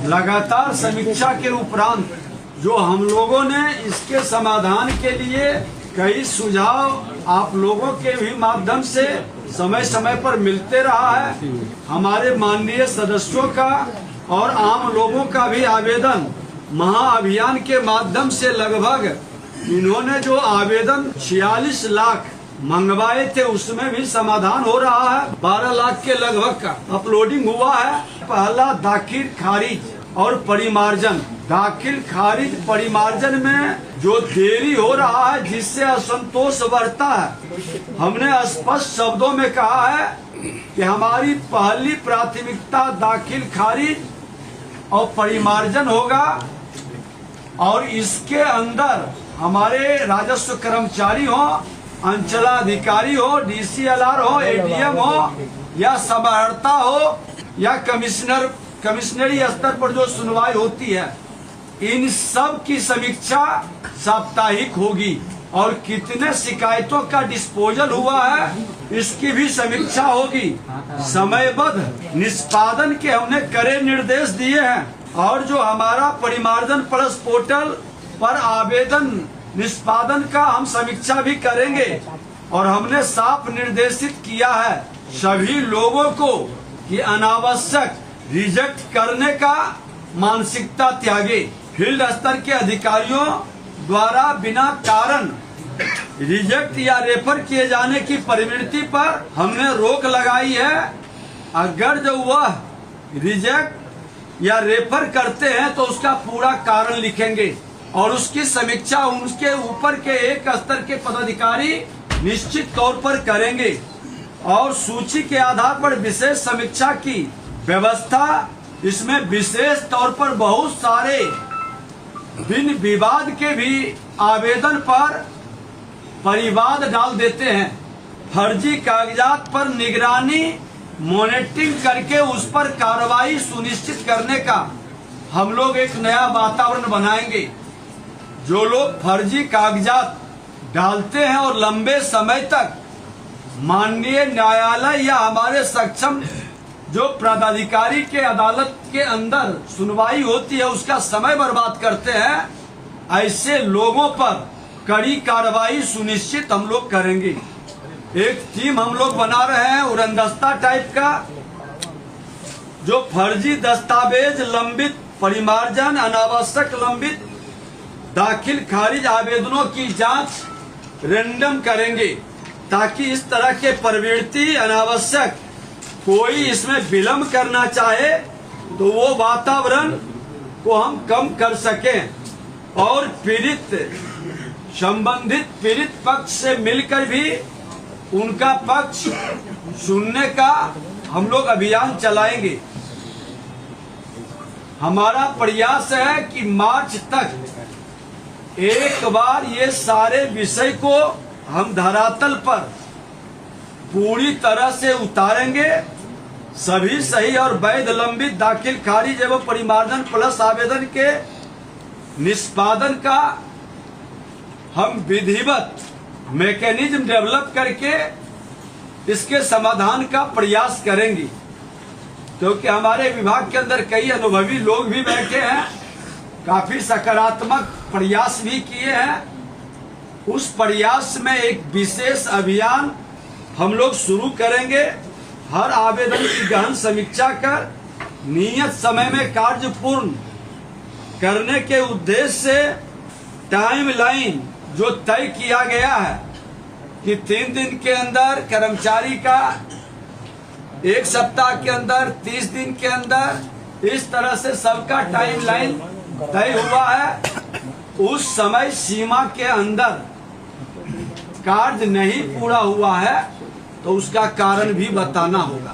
लगातार समीक्षा के उपरांत जो हम लोगों ने इसके समाधान के लिए कई सुझाव आप लोगों के भी माध्यम से समय समय पर मिलते रहा है। हमारे माननीय सदस्यों का और आम लोगों का भी आवेदन महाअभियान के माध्यम से लगभग इन्होंने जो आवेदन 46 लाख मंगवाए थे उसमें भी समाधान हो रहा है। 12 लाख के लगभग का अपलोडिंग हुआ है। पहला दाखिल खारिज और परिमार्जन, दाखिल खारिज परिमार्जन में जो देरी हो रहा है जिससे असंतोष बढ़ता है। हमने स्पष्ट शब्दों में कहा है कि हमारी पहली प्राथमिकता दाखिल खारिज और परिमार्जन होगा और इसके अंदर हमारे राजस्व कर्मचारी हो, अंचलाधिकारी हो, डीसीएलआर हो, एडीएम हो या समाहर्ता हो या कमिश्नरी स्तर पर जो सुनवाई होती है, इन सब की समीक्षा साप्ताहिक होगी और कितने शिकायतों का डिस्पोजल हुआ है इसकी भी समीक्षा होगी। समयबद्ध निष्पादन के हमने कड़े निर्देश दिए हैं और जो हमारा परिमार्जन प्लस पोर्टल पर आवेदन निष्पादन का हम समीक्षा भी करेंगे और हमने साफ निर्देशित किया है सभी लोगों को कि अनावश्यक रिजेक्ट करने का मानसिकता त्यागे। फील्ड स्तर के अधिकारियों द्वारा बिना कारण रिजेक्ट या रेफर किए जाने की प्रवृत्ति पर हमने रोक लगाई है। अगर जो वह रिजेक्ट या रेफर करते हैं तो उसका पूरा कारण लिखेंगे और उसकी समीक्षा उनके ऊपर के एक स्तर के पदाधिकारी निश्चित तौर पर करेंगे और सूची के आधार पर विशेष समीक्षा की व्यवस्था। इसमें विशेष तौर पर बहुत सारे बिन विवाद के भी आवेदन पर परिवाद डाल देते हैं। फर्जी कागजात पर निगरानी मॉनिटरिंग करके उस पर कार्रवाई सुनिश्चित करने का हम लोग एक नया वातावरण बनाएंगे। जो लोग फर्जी कागजात डालते हैं और लंबे समय तक माननीय न्यायालय या हमारे सक्षम जो पदाधिकारी के अदालत के अंदर सुनवाई होती है उसका समय बर्बाद करते हैं, ऐसे लोगों पर कड़ी कार्रवाई सुनिश्चित हम लोग करेंगे। एक टीम हम लोग बना रहे हैं उड़नदस्ता टाइप का, जो फर्जी दस्तावेज लंबित परिमार्जन अनावश्यक लंबित दाखिल खारिज आवेदनों की जांच रैंडम करेंगे ताकि इस तरह के प्रवृत्ति अनावश्यक कोई इसमें विलंब करना चाहे तो वो वातावरण को हम कम कर सकें और संबंधित पीड़ित पक्ष से मिलकर भी उनका पक्ष सुनने का हम लोग अभियान चलाएंगे। हमारा प्रयास है कि मार्च तक एक बार ये सारे विषय को हम धरातल पर पूरी तरह से उतारेंगे। सभी सही और वैध लंबित दाखिल खारिज एवं परिमार्जन प्लस आवेदन के निष्पादन का हम विधिवत मैकेनिज्म डेवलप करके इसके समाधान का प्रयास करेंगे, क्योंकि हमारे विभाग के अंदर कई अनुभवी लोग भी बैठे हैं, काफी सकारात्मक प्रयास भी किए हैं। उस प्रयास में एक विशेष अभियान हम लोग शुरू करेंगे। हर आवेदन की गहन समीक्षा कर नियत समय में कार्य पूर्ण करने के उद्देश्य से टाइमलाइन जो तय किया गया है कि 3 दिन के अंदर कर्मचारी का, 1 सप्ताह के अंदर, 30 दिन के अंदर, इस तरह से सबका टाइमलाइन तय हुआ है। उस समय सीमा के अंदर कार्य नहीं पूरा हुआ है तो उसका कारण भी बताना होगा।